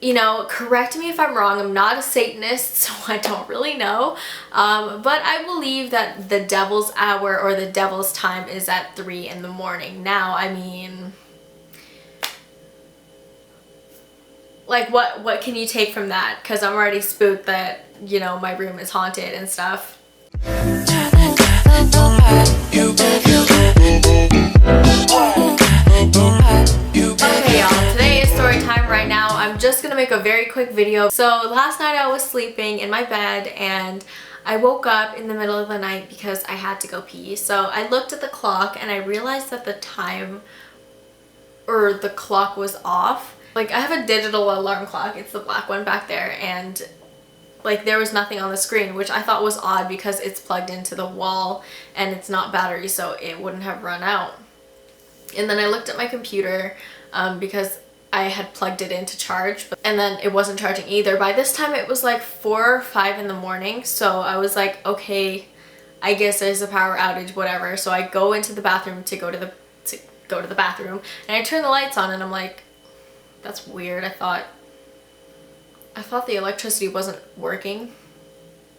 you know, correct me if I'm wrong, I'm not a Satanist, so I don't really know, but I believe that the devil's hour or the devil's time is at 3 in the morning. Now, I mean, like, what can you take from that? Because I'm already spooked that, you know, my room is haunted and stuff. Okay, y'all, today is story time. Right now I'm just gonna make a very quick video. So last night I was sleeping in my bed and I woke up in the middle of the night because I had to go pee. So I looked at the clock and I realized that the time or the clock was off. Like, I have a digital alarm clock, it's the black one back there, and like there was nothing on the screen, which I thought was odd because it's plugged into the wall and it's not battery, so it wouldn't have run out. And then I looked at my computer because I had plugged it in to charge, and then it wasn't charging either. By this time it was like 4 or 5 in the morning, so I was like, okay, I guess there's a power outage, whatever. So I go into the bathroom to go to the bathroom, and I turn the lights on and I'm like, that's weird. I thought the electricity wasn't working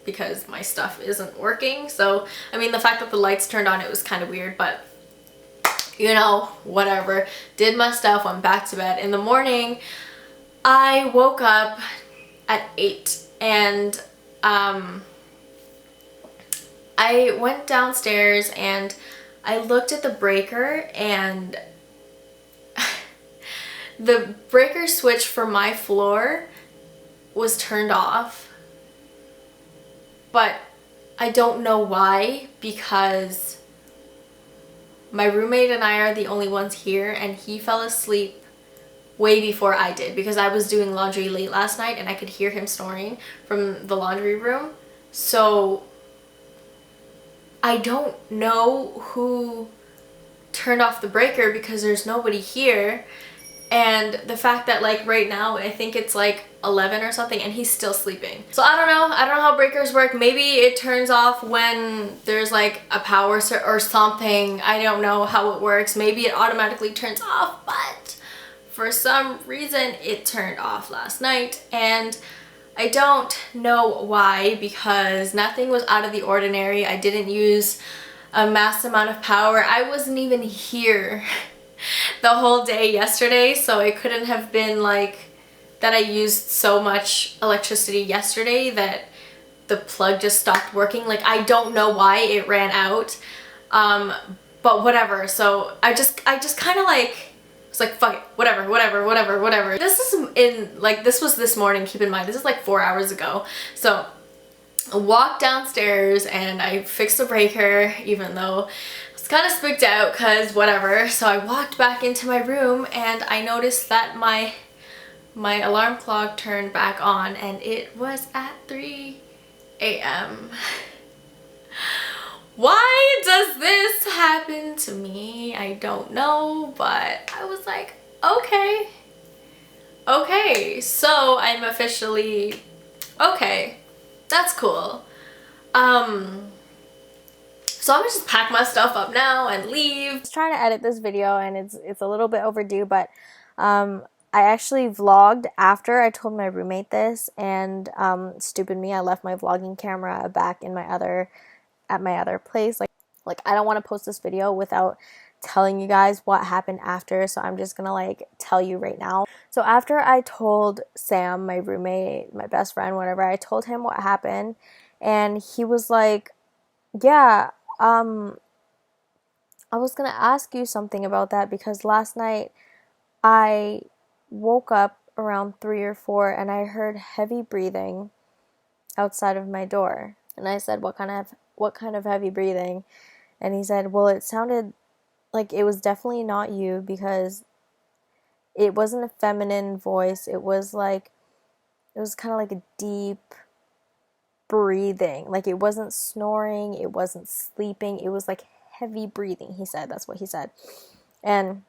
because my stuff isn't working. So I mean, the fact that the lights turned on, it was kind of weird, but you know, whatever. Did my stuff, went back to bed. In the morning, I woke up at 8 and I went downstairs and I looked at the breaker, and the breaker switch for my floor was turned off, but I don't know why, because my roommate and I are the only ones here, and he fell asleep way before I did because I was doing laundry late last night and I could hear him snoring from the laundry room. So I don't know who turned off the breaker because there's nobody here. And the fact that like right now I think it's like 11 or something and he's still sleeping. So I don't know how breakers work. Maybe it turns off when there's like a power or something. I don't know how it works. Maybe it automatically turns off, but for some reason it turned off last night, and I don't know why, because nothing was out of the ordinary. I didn't use a mass amount of power. I wasn't even here the whole day yesterday, so it couldn't have been like that I used so much electricity yesterday that the plug just stopped working. Like, I don't know why it ran out, but whatever. So I just kind of like was like, fuck it, whatever. This was this morning, keep in mind this is like 4 hours ago. So I walked downstairs and I fixed the breaker, even though kind of spooked out because whatever. So I walked back into my room and I noticed that my alarm clock turned back on, and it was at 3 a.m. Why does this happen to me? I don't know, but I was like, okay, so I'm officially okay. That's cool. So I'm gonna just pack my stuff up now and leave. I was trying to edit this video and it's a little bit overdue, but I actually vlogged after I told my roommate this, and stupid me, I left my vlogging camera back in my other place. Like I don't want to post this video without telling you guys what happened after, so I'm just gonna like tell you right now. So after I told Sam, my roommate, my best friend, whatever, I told him what happened, and he was like, yeah, I was gonna ask you something about that because last night I woke up around 3 or 4 and I heard heavy breathing outside of my door. And I said, what kind of heavy breathing? And he said, well, it sounded like it was definitely not you because it wasn't a feminine voice. It was kind of like a deep breathing. Like, it wasn't snoring, it wasn't sleeping, it was like heavy breathing, he said. That's what he said. And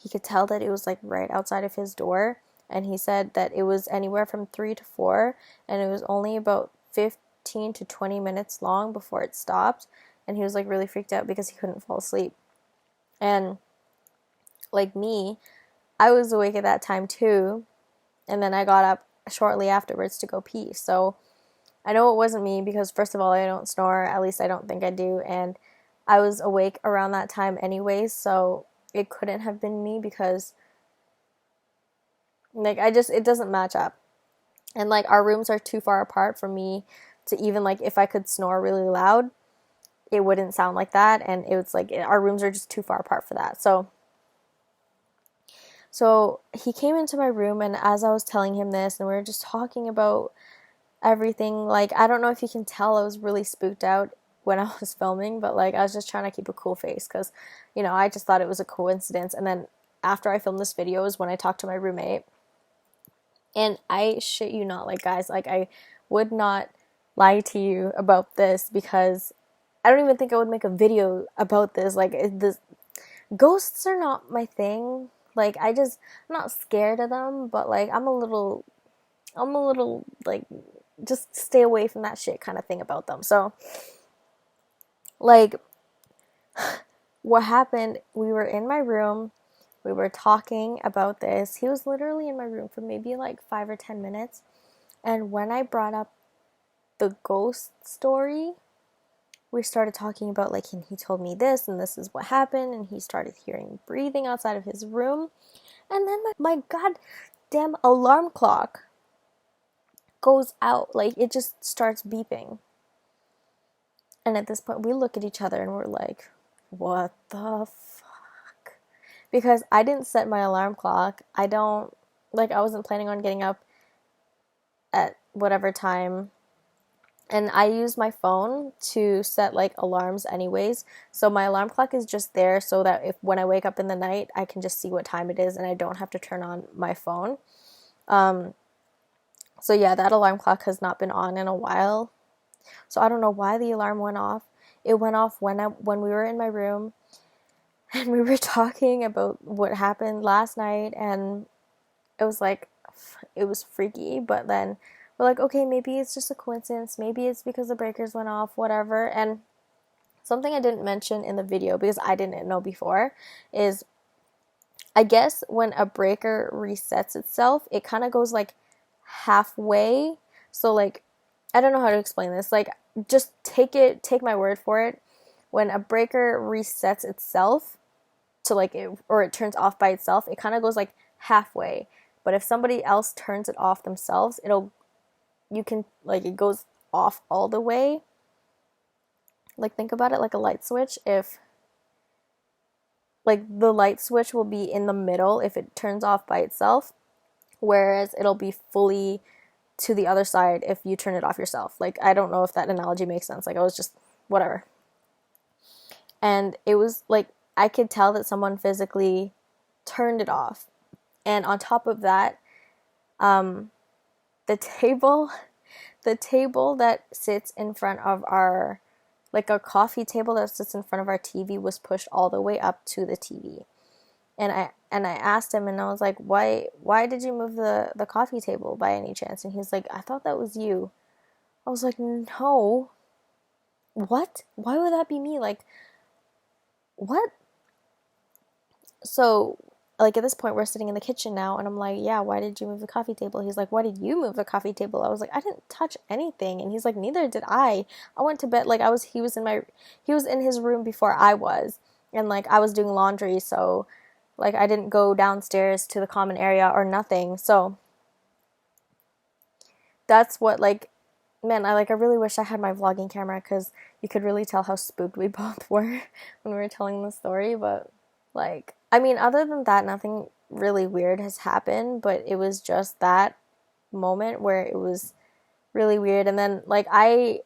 he could tell that it was like right outside of his door, and he said that it was anywhere from 3 to 4, and it was only about 15 to 20 minutes long before it stopped, and he was like really freaked out because he couldn't fall asleep. And like me, I was awake at that time too, and then I got up shortly afterwards to go pee. So I know it wasn't me because, first of all, I don't snore. At least I don't think I do. And I was awake around that time anyways, so it couldn't have been me because, like, it doesn't match up. And, like, our rooms are too far apart for me to even, like, if I could snore really loud, it wouldn't sound like that. And it was, like, our rooms are just too far apart for that. So he came into my room, and as I was telling him this, and we were just talking about everything, like, I don't know if you can tell I was really spooked out when I was filming, but, like, I was just trying to keep a cool face because, you know, I just thought it was a coincidence. And then after I filmed this video is when I talked to my roommate, and I shit you not, like, guys, like, I would not lie to you about this because I don't even think I would make a video about this. Like, ghosts are not my thing. Like, I'm not scared of them, but, like, I'm a little, like, just stay away from that shit kind of thing about them. So, like, what happened, we were in my room, we were talking about this. He was literally in my room for maybe, like, 5 or 10 minutes. And when I brought up the ghost story, we started talking about, like, and he told me this, and this is what happened, and he started hearing breathing outside of his room. And then my goddamn alarm clock goes out. Like, it just starts beeping. And at this point, we look at each other and we're like, what the fuck? Because I didn't set my alarm clock. I wasn't planning on getting up at whatever time. And I use my phone to set, like, alarms anyways. So my alarm clock is just there so that when I wake up in the night, I can just see what time it is and I don't have to turn on my phone. So yeah, that alarm clock has not been on in a while. So I don't know why the alarm went off. It went off when we were in my room and we were talking about what happened last night, and it was freaky, but then we're like, okay, maybe it's just a coincidence. Maybe it's because the breakers went off, whatever. And something I didn't mention in the video because I didn't know before is, I guess when a breaker resets itself, it kind of goes, like, halfway. So, like, I don't know how to explain this. Like, just take my word for it. When a breaker resets itself to, like, or it turns off by itself, it kind of goes, like, halfway. But if somebody else turns it off themselves, it goes off all the way. Like, think about it like a light switch. If, like, the light switch will be in the middle if it turns off by itself, whereas it'll be fully to the other side if you turn it off yourself. Like, I don't know if that analogy makes sense. Like, I was just whatever. And it was like, I could tell that someone physically turned it off. And on top of that, the table that sits in front of our, like, a coffee table that sits in front of our TV was pushed all the way up to the TV. And I asked him, and I was like, why did you move the coffee table by any chance? And he's like, I thought that was you. I was like, no. What? Why would that be me? Like, what? So, like, at this point, we're sitting in the kitchen now, and I'm like, yeah, why did you move the coffee table? He's like, why did you move the coffee table? I was like, I didn't touch anything. And he's like, neither did I. I went to bed, like, he was in his room before I was. And, like, I was doing laundry, so, like, I didn't go downstairs to the common area or nothing. So that's what, like, man, I really wish I had my vlogging camera because you could really tell how spooked we both were when we were telling the story. But, like, I mean, other than that, nothing really weird has happened, but it was just that moment where it was really weird. And then, like, I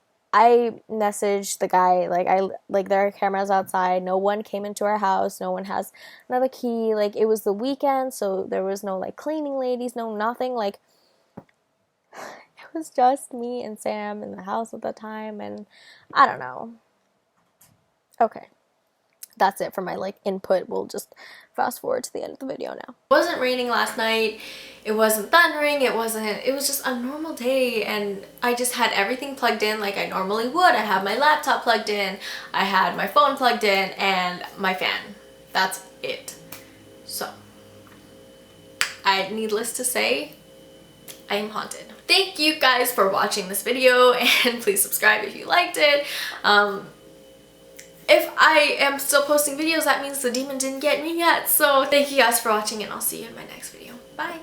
messaged the guy, like, there are cameras outside, no one came into our house, no one has another key, like, it was the weekend, so there was no, like, cleaning ladies, no nothing, like, it was just me and Sam in the house at the time, and I don't know. Okay. That's it for my, like, input. We'll just fast forward to the end of the video now. It wasn't raining last night. It wasn't thundering. It was just a normal day, and I just had everything plugged in like I normally would. I had my laptop plugged in, I had my phone plugged in, and my fan. That's it. So, needless to say, I am haunted. Thank you guys for watching this video, and please subscribe if you liked it. If I am still posting videos, that means the demon didn't get me yet. So thank you guys for watching, and I'll see you in my next video. Bye!